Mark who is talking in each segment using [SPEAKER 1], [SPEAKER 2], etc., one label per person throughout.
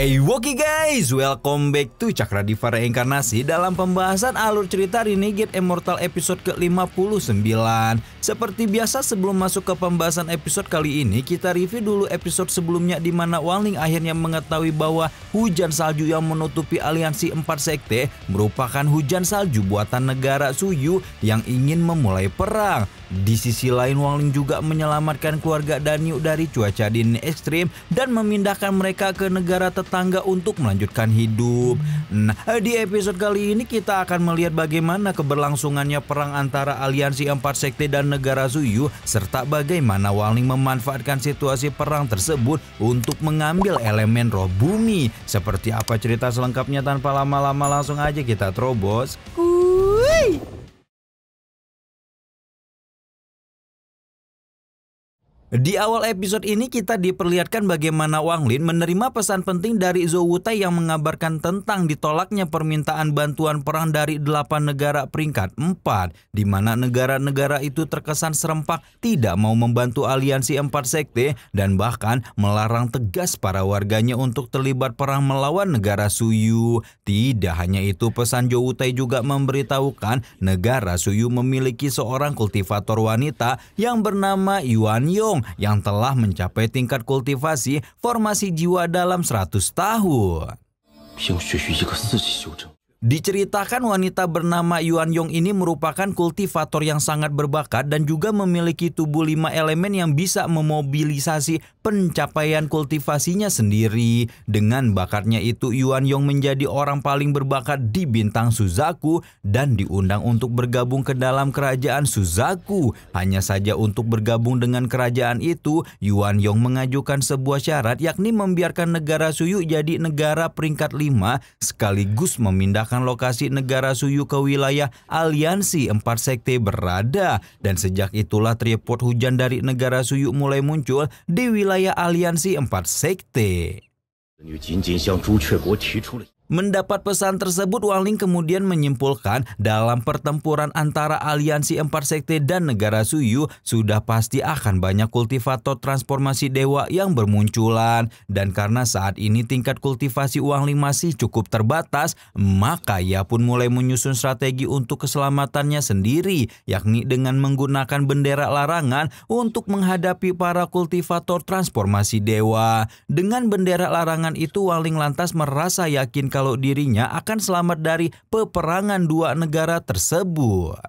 [SPEAKER 1] Oke guys, welcome back to Cakradiva Reinkarnasi dalam pembahasan alur cerita Renegade Immortal episode ke-59. Seperti biasa sebelum masuk ke pembahasan episode kali ini, kita review dulu episode sebelumnya di mana Wangling akhirnya mengetahui bahwa hujan salju yang menutupi aliansi 4 sekte merupakan hujan salju buatan negara Suyu yang ingin memulai perang. Di sisi lain, Wangling juga menyelamatkan keluarga Danyu dari cuaca dingin ekstrim dan memindahkan mereka ke negara tetangga untuk melanjutkan hidup. Nah, di episode kali ini kita akan melihat bagaimana keberlangsungannya perang antara aliansi 4 sekte dan negara Suyu, serta bagaimana Wangling memanfaatkan situasi perang tersebut untuk mengambil elemen roh bumi. Seperti apa cerita selengkapnya, tanpa lama-lama langsung aja kita terobos. Di awal episode ini kita diperlihatkan bagaimana Wangling menerima pesan penting dari Zhou Wutai yang mengabarkan tentang ditolaknya permintaan bantuan perang dari 8 negara peringkat 4, di mana negara-negara itu terkesan serempak tidak mau membantu aliansi 4 sekte dan bahkan melarang tegas para warganya untuk terlibat perang melawan negara Suyu. Tidak hanya itu, pesan Zhou Wutai juga memberitahukan negara Suyu memiliki seorang kultivator wanita yang bernama Yuan Yong yang telah mencapai tingkat kultivasi formasi jiwa dalam 100 tahun. Diceritakan wanita bernama Yuan Yong ini merupakan kultivator yang sangat berbakat dan juga memiliki tubuh 5 elemen yang bisa memobilisasi pencapaian kultivasinya sendiri. Dengan bakatnya itu, Yuan Yong menjadi orang paling berbakat di bintang Suzaku dan diundang untuk bergabung ke dalam kerajaan Suzaku. Hanya saja untuk bergabung dengan kerajaan itu, Yuan Yong mengajukan sebuah syarat, yakni membiarkan negara Suyu jadi negara peringkat 5 sekaligus memindahkan lokasi negara Suyu ke wilayah aliansi 4 sekte berada. Dan sejak itulah tripod hujan dari negara Suyu mulai muncul di wilayah aliansi 4 sekte. Mendapat pesan tersebut, Wangling kemudian menyimpulkan dalam pertempuran antara aliansi 4 sekte dan negara Suyu sudah pasti akan banyak kultivator transformasi dewa yang bermunculan. Dan karena saat ini tingkat kultivasi Wangling masih cukup terbatas, maka ia pun mulai menyusun strategi untuk keselamatannya sendiri, yakni dengan menggunakan bendera larangan untuk menghadapi para kultivator transformasi dewa. Dengan bendera larangan itu, Wangling lantas merasa yakin kalau dirinya akan selamat dari peperangan dua negara tersebut.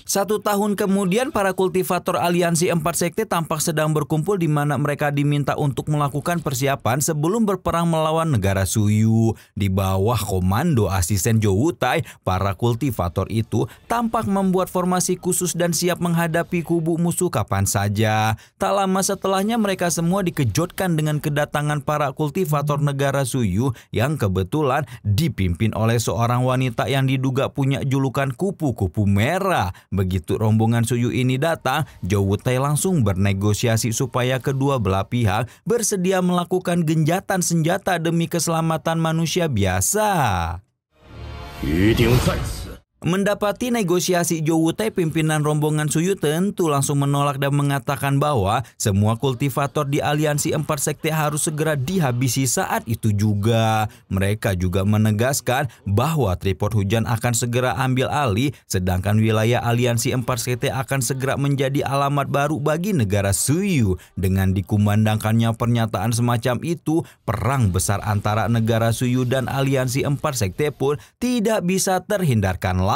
[SPEAKER 1] 1 tahun kemudian, para kultivator aliansi 4 sekte tampak sedang berkumpul di mana mereka diminta untuk melakukan persiapan sebelum berperang melawan negara Suyu. Di bawah komando asisten Zhou Wutai, para kultivator itu tampak membuat formasi khusus dan siap menghadapi kubu musuh kapan saja. Tak lama setelahnya, mereka semua dikejutkan dengan kedatangan para kultivator negara Suyu yang kebetulan dipimpin oleh seorang wanita yang diduga punya julukan kupu-kupu merah. Begitu rombongan Suyu ini datang, Zhou Wutai langsung bernegosiasi supaya kedua belah pihak bersedia melakukan genjatan senjata demi keselamatan manusia biasa. Mendapati negosiasi Zhou Wutai, pimpinan rombongan Suyu tentu langsung menolak dan mengatakan bahwa semua kultivator di aliansi 4 sekte harus segera dihabisi saat itu juga. Mereka juga menegaskan bahwa tripod hujan akan segera ambil alih, sedangkan wilayah aliansi 4 sekte akan segera menjadi alamat baru bagi negara Suyu. Dengan dikumandangkannya pernyataan semacam itu, perang besar antara negara Suyu dan aliansi 4 sekte pun tidak bisa terhindarkan lagi.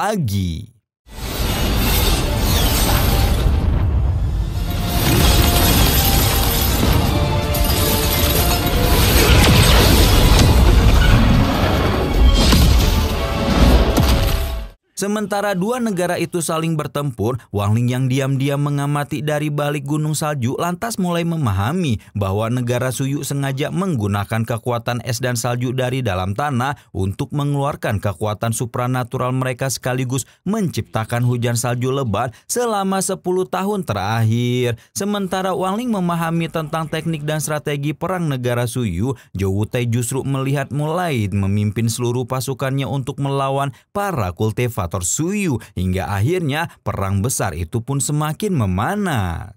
[SPEAKER 1] Sementara dua negara itu saling bertempur, Wangling yang diam-diam mengamati dari balik gunung salju lantas mulai memahami bahwa negara Suyu sengaja menggunakan kekuatan es dan salju dari dalam tanah untuk mengeluarkan kekuatan supranatural mereka sekaligus menciptakan hujan salju lebat selama 10 tahun terakhir. Sementara Wangling memahami tentang teknik dan strategi perang negara Suyu, Zhou Wutai justru melihat mulai memimpin seluruh pasukannya untuk melawan para kultivator Suyu, hingga akhirnya perang besar itu pun semakin memanas.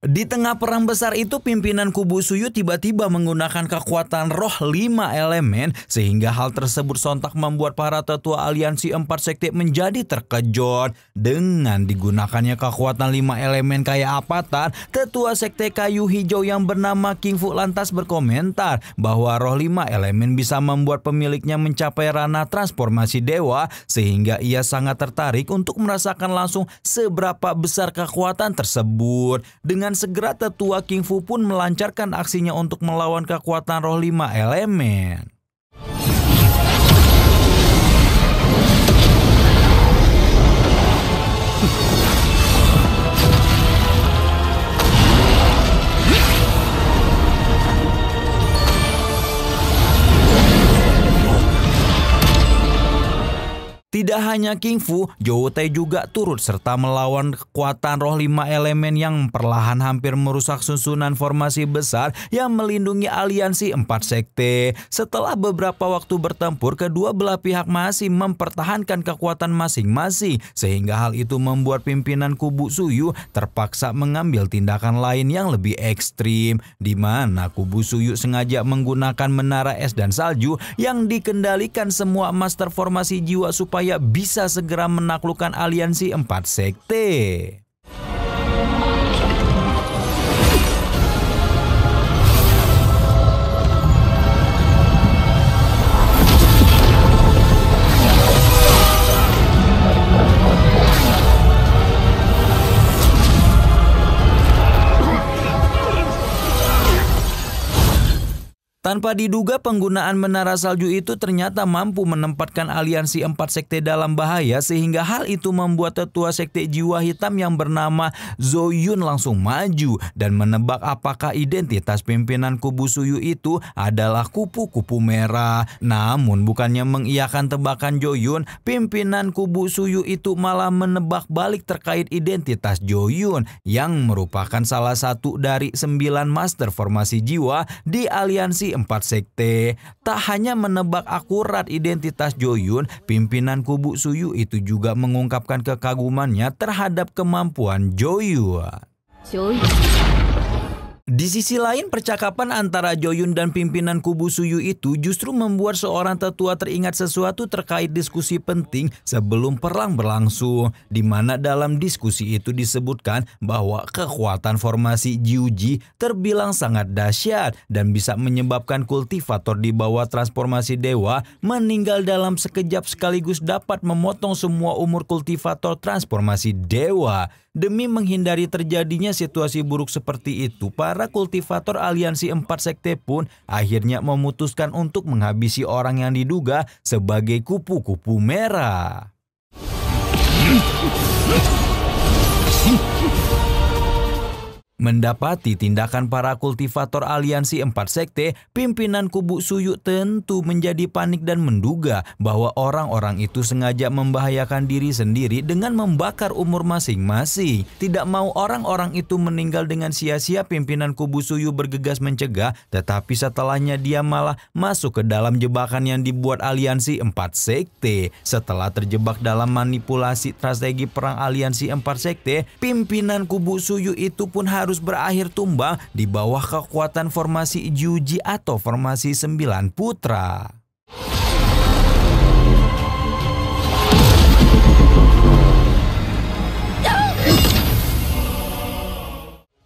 [SPEAKER 1] Di tengah perang besar itu, pimpinan kubu Suyu tiba-tiba menggunakan kekuatan roh 5 elemen, sehingga hal tersebut sontak membuat para tetua aliansi 4 sekte menjadi terkejut. Dengan digunakannya kekuatan 5 elemen kayak Avatar, tetua sekte kayu hijau yang bernama King Fu lantas berkomentar bahwa roh 5 elemen bisa membuat pemiliknya mencapai ranah transformasi dewa, sehingga ia sangat tertarik untuk merasakan langsung seberapa besar kekuatan tersebut. Dengan segera tetua King Fu pun melancarkan aksinya untuk melawan kekuatan roh 5 elemen. Tidak hanya King Fu, Zhou Tai juga turut serta melawan kekuatan roh 5 elemen yang perlahan hampir merusak susunan formasi besar yang melindungi aliansi 4 sekte. Setelah beberapa waktu bertempur, kedua belah pihak masih mempertahankan kekuatan masing-masing, sehingga hal itu membuat pimpinan kubu Suyu terpaksa mengambil tindakan lain yang lebih ekstrim, di mana kubu Suyu sengaja menggunakan menara es dan salju yang dikendalikan semua master formasi jiwa supaya bisa segera menaklukkan aliansi 4 sekte. Tanpa diduga, penggunaan menara salju itu ternyata mampu menempatkan aliansi 4 sekte dalam bahaya, sehingga hal itu membuat tetua sekte jiwa hitam yang bernama Zhou Yun langsung maju dan menebak apakah identitas pimpinan kubu Suyu itu adalah kupu-kupu merah. Namun bukannya mengiyakan tebakan Zhou Yun, pimpinan kubu Suyu itu malah menebak balik terkait identitas Zhou Yun yang merupakan salah satu dari 9 master formasi jiwa di aliansi 4 sekte. Tak hanya menebak akurat identitas Zhou Yun, pimpinan kubu Suyu itu juga mengungkapkan kekagumannya terhadap kemampuan Zhou Yun. Di sisi lain, percakapan antara Zhou Yun dan pimpinan kubu Suyu itu justru membuat seorang tetua teringat sesuatu terkait diskusi penting sebelum perang berlangsung, di mana dalam diskusi itu disebutkan bahwa kekuatan formasi Jiuji terbilang sangat dahsyat dan bisa menyebabkan kultivator di bawah transformasi dewa meninggal dalam sekejap, sekaligus dapat memotong semua umur kultivator transformasi dewa. Demi menghindari terjadinya situasi buruk seperti itu, para kultivator aliansi 4 sekte pun akhirnya memutuskan untuk menghabisi orang yang diduga sebagai kupu-kupu merah. Mendapati tindakan para kultivator aliansi 4 sekte, pimpinan kubu Suyu tentu menjadi panik dan menduga bahwa orang-orang itu sengaja membahayakan diri sendiri dengan membakar umur masing-masing. Tidak mau orang-orang itu meninggal dengan sia-sia, pimpinan kubu Suyu bergegas mencegah, tetapi setelahnya dia malah masuk ke dalam jebakan yang dibuat aliansi 4 sekte. Setelah terjebak dalam manipulasi strategi perang aliansi 4 sekte, pimpinan kubu Suyu itu pun harus berakhir tumbang di bawah kekuatan formasi Jiuji atau formasi 9 putra.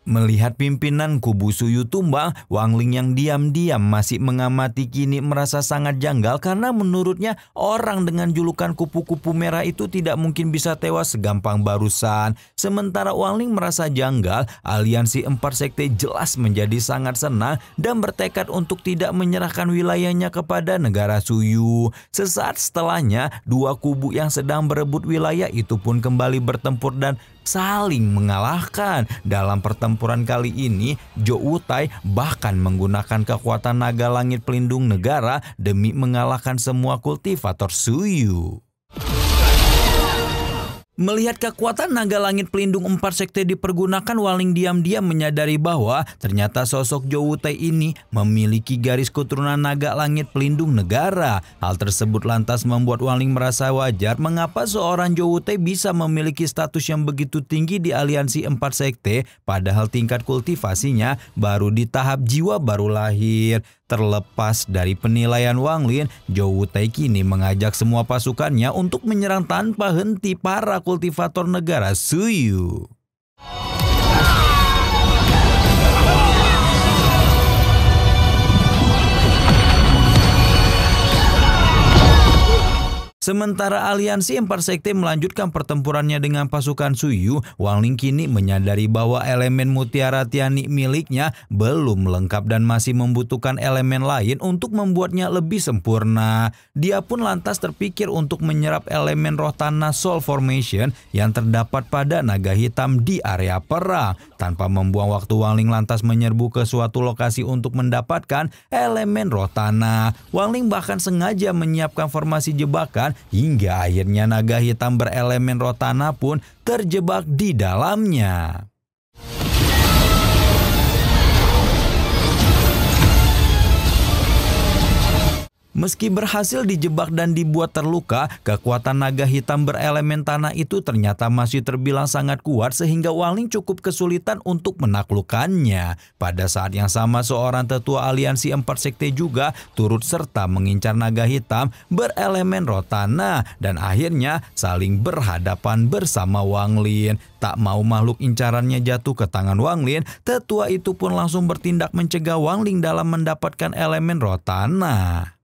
[SPEAKER 1] Melihat pimpinan kubu Suyu tumbang, Wang Ling yang diam-diam masih mengamati kini merasa sangat janggal karena menurutnya orang dengan julukan kupu-kupu merah itu tidak mungkin bisa tewas segampang barusan. Sementara Wang Ling merasa janggal, aliansi 4 sekte jelas menjadi sangat senang dan bertekad untuk tidak menyerahkan wilayahnya kepada negara Suyu. Sesaat setelahnya, dua kubu yang sedang berebut wilayah itu pun kembali bertempur dan saling mengalahkan. Dalam pertempuran kali ini, Zhou Tai bahkan menggunakan kekuatan naga langit pelindung negara demi mengalahkan semua kultivator Suyu. Melihat kekuatan naga langit pelindung 4 sekte dipergunakan, Wangling diam-diam menyadari bahwa ternyata sosok Zhou Wutai ini memiliki garis keturunan naga langit pelindung negara. Hal tersebut lantas membuat Wangling merasa wajar mengapa seorang Zhou Wutai bisa memiliki status yang begitu tinggi di aliansi 4 sekte, padahal tingkat kultivasinya baru di tahap jiwa baru lahir. Terlepas dari penilaian Wangling, Zhou Wutai kini mengajak semua pasukannya untuk menyerang tanpa henti para kultivator negara Suyu. Sementara aliansi 4 sekte melanjutkan pertempurannya dengan pasukan Suyu, Wangling kini menyadari bahwa elemen mutiara tiani miliknya belum lengkap dan masih membutuhkan elemen lain untuk membuatnya lebih sempurna. Dia pun lantas terpikir untuk menyerap elemen roh tanah Soul Formation yang terdapat pada naga hitam di area perang. Tanpa membuang waktu, Wangling lantas menyerbu ke suatu lokasi untuk mendapatkan elemen roh tanah. Wangling bahkan sengaja menyiapkan formasi jebakan hingga akhirnya naga hitam berelemen roh tanah pun terjebak di dalamnya. Meski berhasil dijebak dan dibuat terluka, kekuatan naga hitam berelemen tanah itu ternyata masih terbilang sangat kuat sehingga Wangling cukup kesulitan untuk menaklukkannya. Pada saat yang sama, seorang tetua aliansi 4 sekte juga turut serta mengincar naga hitam berelemen roh tanah dan akhirnya saling berhadapan bersama Wangling. Tak mau makhluk incarannya jatuh ke tangan Wangling, tetua itu pun langsung bertindak mencegah Wangling dalam mendapatkan elemen roh tanah.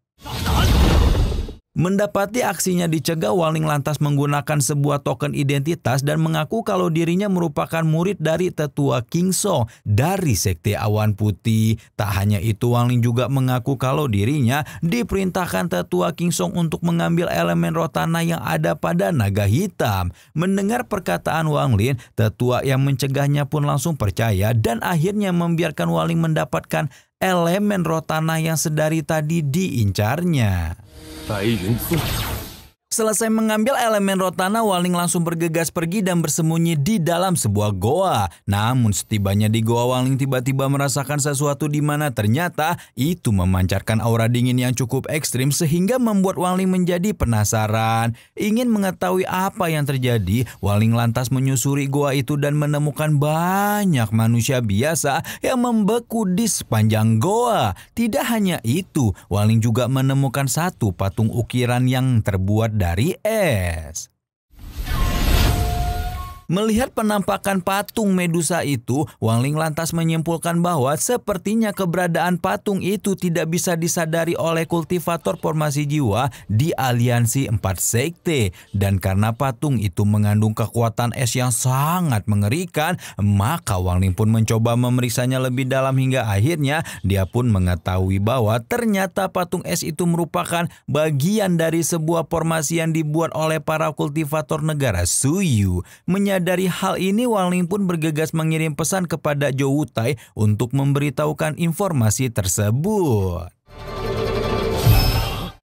[SPEAKER 1] Mendapati aksinya dicegah, Wangling lantas menggunakan sebuah token identitas dan mengaku kalau dirinya merupakan murid dari tetua King Song dari sekte awan putih. Tak hanya itu, Wangling juga mengaku kalau dirinya diperintahkan tetua King Song untuk mengambil elemen roh tanah yang ada pada naga hitam. Mendengar perkataan Wangling, tetua yang mencegahnya pun langsung percaya dan akhirnya membiarkan Wangling mendapatkan elemen roh tanah yang sedari tadi diincarnya. Selesai mengambil elemen roh tanah, Wangling langsung bergegas pergi dan bersembunyi di dalam sebuah goa. Namun setibanya di goa, Wangling tiba-tiba merasakan sesuatu di mana ternyata itu memancarkan aura dingin yang cukup ekstrim sehingga membuat Wangling menjadi penasaran. Ingin mengetahui apa yang terjadi, Wangling lantas menyusuri goa itu dan menemukan banyak manusia biasa yang membeku di sepanjang goa. Tidak hanya itu, Wangling juga menemukan satu patung ukiran yang terbuat dari es. Melihat penampakan patung Medusa itu, Wangling lantas menyimpulkan bahwa sepertinya keberadaan patung itu tidak bisa disadari oleh kultivator formasi jiwa di aliansi 4 sekte. Dan karena patung itu mengandung kekuatan es yang sangat mengerikan, maka Wangling pun mencoba memeriksanya lebih dalam hingga akhirnya dia pun mengetahui bahwa ternyata patung es itu merupakan bagian dari sebuah formasi yang dibuat oleh para kultivator negara Suyu. Dari hal ini, Wangling pun bergegas mengirim pesan kepada Zhou Wutai untuk memberitahukan informasi tersebut.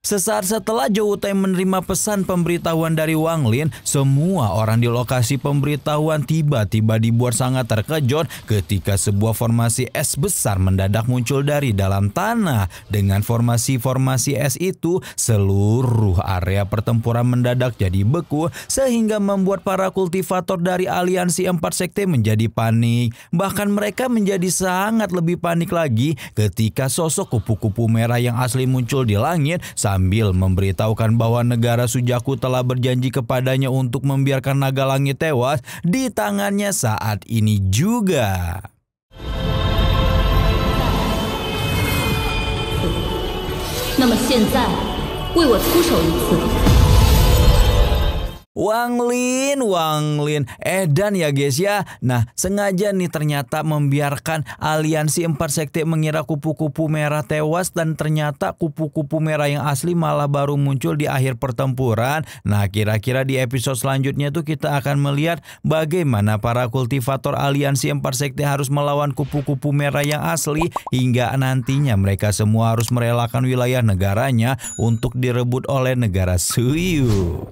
[SPEAKER 1] Sesaat setelah Zhou Wutai menerima pesan pemberitahuan dari Wangling, semua orang di lokasi pemberitahuan tiba-tiba dibuat sangat terkejut ketika sebuah formasi es besar mendadak muncul dari dalam tanah. Dengan formasi-formasi es itu, seluruh area pertempuran mendadak jadi beku sehingga membuat para kultivator dari aliansi 4 sekte menjadi panik. Bahkan mereka menjadi sangat lebih panik lagi ketika sosok kupu-kupu merah yang asli muncul di langit sambil memberitahukan bahwa negara Sujaku telah berjanji kepadanya untuk membiarkan naga langit tewas di tangannya saat ini juga. Wangling, edan ya guys ya. Nah, sengaja nih ternyata membiarkan aliansi 4 sekte mengira kupu-kupu merah tewas dan ternyata kupu-kupu merah yang asli malah baru muncul di akhir pertempuran. Nah, kira-kira di episode selanjutnya tuh kita akan melihat bagaimana para kultivator aliansi 4 sekte harus melawan kupu-kupu merah yang asli hingga nantinya mereka semua harus merelakan wilayah negaranya untuk direbut oleh negara Suyu.